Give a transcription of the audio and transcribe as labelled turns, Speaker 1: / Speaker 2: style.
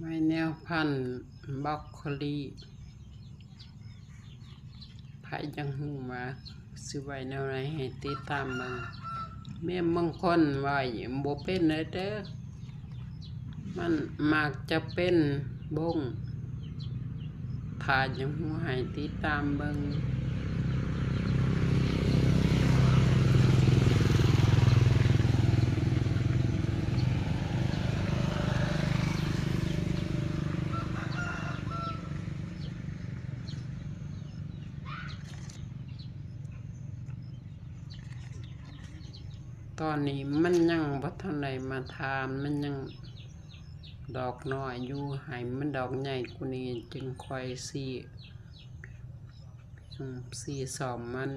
Speaker 1: ไม้แนวพันธุ์บรอกโคลีไผจังหูมาสิไว้แนวไหนให้ติดตามเบิ่งแม่บางคนว่าบ่เป็นเด้อมันมักจะเป็นบงถ้าจังหูให้ติดตามเบิ่งตอนนี้มันยังบ่ทันได้มาทานมันยังดอกน้อยอยู่ให้มันดอกใหญ่กว่านี้จึงค่อยสิซ่อมมัน